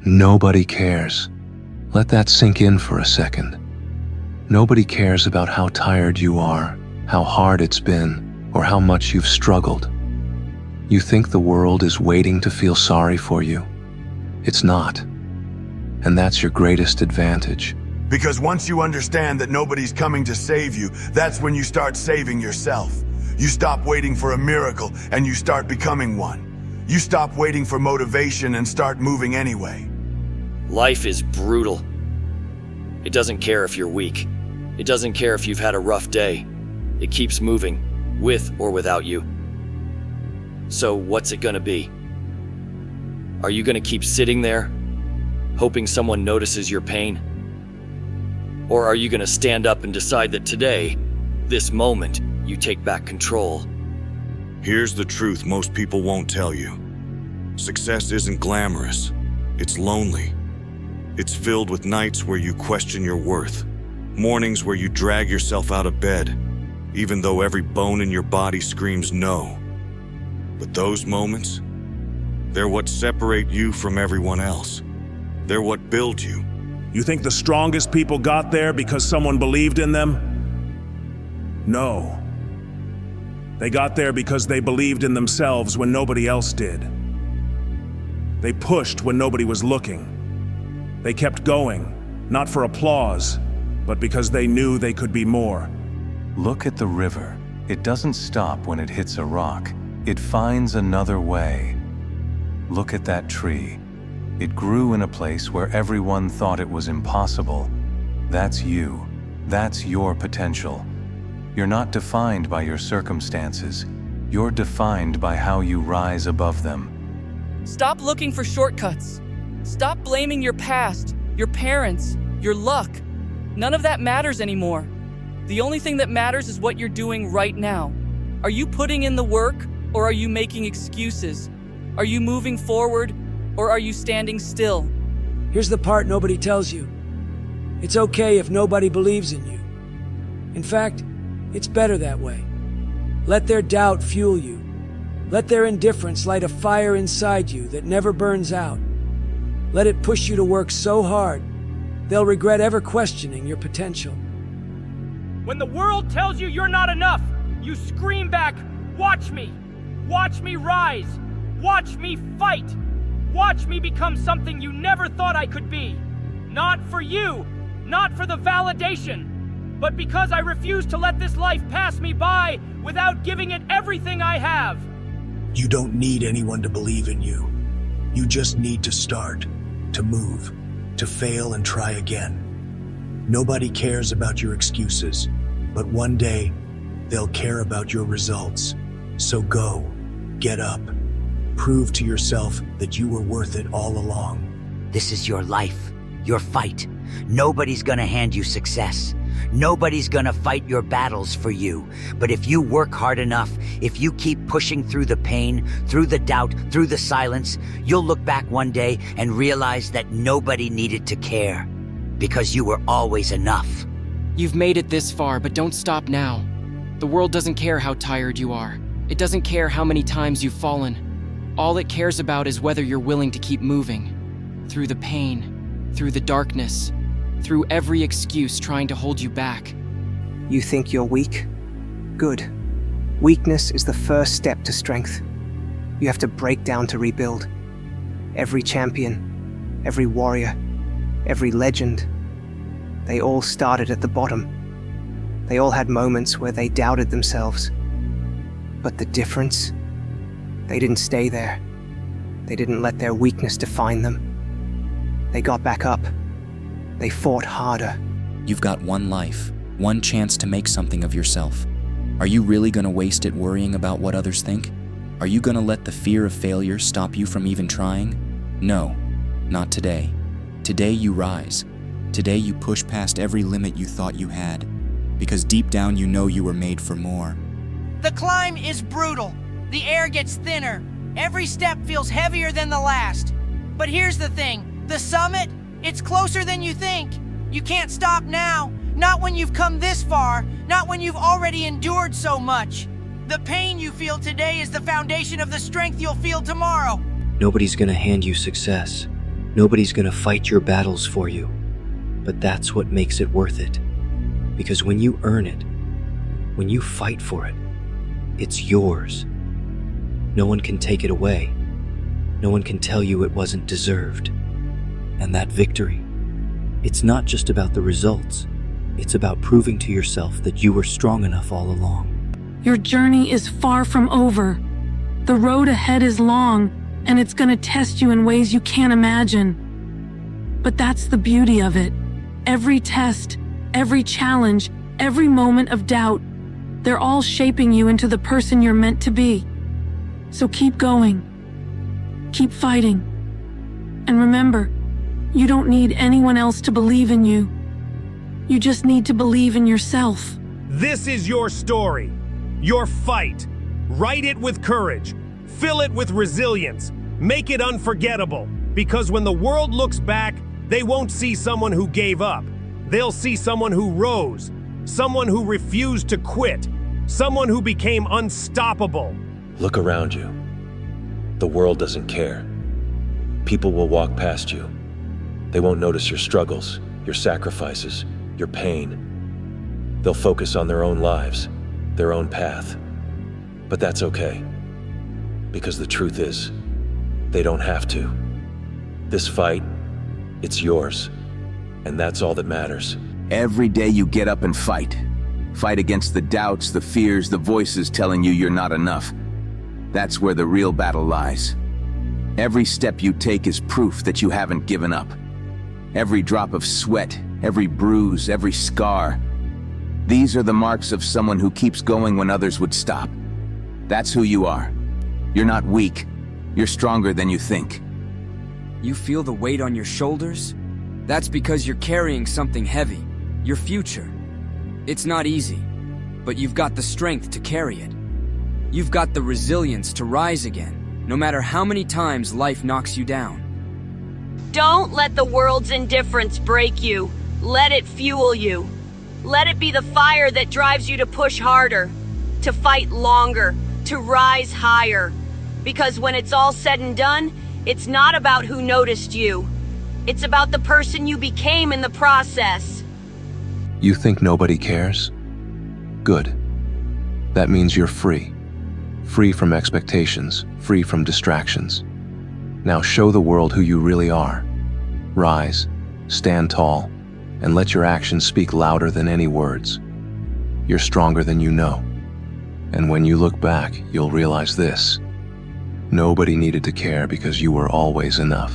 Nobody cares. Let that sink in for a second. Nobody cares about how tired you are, how hard it's been, or how much you've struggled. You think the world is waiting to feel sorry for you. It's not. And that's your greatest advantage. Because once you understand that nobody's coming to save you, that's when you start saving yourself. You stop waiting for a miracle and you start becoming one. You stop waiting for motivation and start moving anyway. Life is brutal. It doesn't care if you're weak. It doesn't care if you've had a rough day. It keeps moving, with or without you. So what's it gonna be? Are you gonna keep sitting there, hoping someone notices your pain? Or are you gonna stand up and decide that today, this moment, you take back control? Here's the truth most people won't tell you. Success isn't glamorous. It's lonely. It's filled with nights where you question your worth. Mornings where you drag yourself out of bed, even though every bone in your body screams no. But those moments, they're what separate you from everyone else. They're what build you. You think the strongest people got there because someone believed in them? No. They got there because they believed in themselves when nobody else did. They pushed when nobody was looking. They kept going, not for applause, but because they knew they could be more. Look at the river. It doesn't stop when it hits a rock. It finds another way. Look at that tree. It grew in a place where everyone thought it was impossible. That's you. That's your potential. You're not defined by your circumstances. You're defined by how you rise above them. Stop looking for shortcuts. Stop blaming your past, your parents, your luck. None of that matters anymore. The only thing that matters is what you're doing right now. Are you putting in the work, or are you making excuses? Are you moving forward, or are you standing still? Here's the part nobody tells you. It's okay if nobody believes in you. In fact, it's better that way. Let their doubt fuel you. Let their indifference light a fire inside you that never burns out. Let it push you to work so hard, they'll regret ever questioning your potential. When the world tells you you're not enough, you scream back, "Watch me! Watch me rise! Watch me fight! Watch me become something you never thought I could be! Not for you, not for the validation, but because I refuse to let this life pass me by without giving it everything I have!" You don't need anyone to believe in you. You just need to start, to move, to fail and try again. Nobody cares about your excuses, but one day, they'll care about your results. So go, get up, prove to yourself that you were worth it all along. This is your life, your fight. Nobody's gonna hand you success. Nobody's gonna fight your battles for you. But if you work hard enough, if you keep pushing through the pain, through the doubt, through the silence, you'll look back one day and realize that nobody needed to care, because you were always enough. You've made it this far, but don't stop now. The world doesn't care how tired you are. It doesn't care how many times you've fallen. All it cares about is whether you're willing to keep moving. Through the pain, through the darkness, through every excuse trying to hold you back. You think you're weak? Good. Weakness is the first step to strength. You have to break down to rebuild. Every champion, every warrior, every legend, they all started at the bottom. They all had moments where they doubted themselves. But the difference? They didn't stay there. They didn't let their weakness define them. They got back up. They fought harder. You've got one life, one chance to make something of yourself. Are you really gonna waste it worrying about what others think? Are you gonna let the fear of failure stop you from even trying? No, not today. Today you rise. Today you push past every limit you thought you had, because deep down you know you were made for more. The climb is brutal. The air gets thinner. Every step feels heavier than the last. But here's the thing, the summit, it's closer than you think. You can't stop now, not when you've come this far, not when you've already endured so much. The pain you feel today is the foundation of the strength you'll feel tomorrow. Nobody's gonna hand you success. Nobody's gonna fight your battles for you, but that's what makes it worth it. Because when you earn it, when you fight for it, it's yours. No one can take it away. No one can tell you it wasn't deserved. And that victory, it's not just about the results. It's about proving to yourself that you were strong enough all along. Your journey is far from over. The road ahead is long, and it's gonna test you in ways you can't imagine. But that's the beauty of it. Every test, every challenge, every moment of doubt, they're all shaping you into the person you're meant to be. So keep going. Keep fighting. And remember, you don't need anyone else to believe in you. You just need to believe in yourself. This is your story, your fight. Write it with courage. Fill it with resilience. Make it unforgettable. Because when the world looks back, they won't see someone who gave up. They'll see someone who rose, someone who refused to quit, someone who became unstoppable. Look around you. The world doesn't care. People will walk past you. They won't notice your struggles, your sacrifices, your pain. They'll focus on their own lives, their own path. But that's okay. Because the truth is, they don't have to. This fight, it's yours. And that's all that matters. Every day you get up and fight. Fight against the doubts, the fears, the voices telling you you're not enough. That's where the real battle lies. Every step you take is proof that you haven't given up. Every drop of sweat, every bruise, every scar. These are the marks of someone who keeps going when others would stop. That's who you are. You're not weak. You're stronger than you think. You feel the weight on your shoulders? That's because you're carrying something heavy, your future. It's not easy, but you've got the strength to carry it. You've got the resilience to rise again, no matter how many times life knocks you down. Don't let the world's indifference break you. Let it fuel you. Let it be the fire that drives you to push harder, to fight longer, to rise higher. Because when it's all said and done, it's not about who noticed you. It's about the person you became in the process. You think nobody cares? Good. That means you're free. Free from expectations, free from distractions. Now show the world who you really are. Rise, stand tall, and let your actions speak louder than any words. You're stronger than you know. And when you look back, you'll realize this. Nobody needed to care because you were always enough.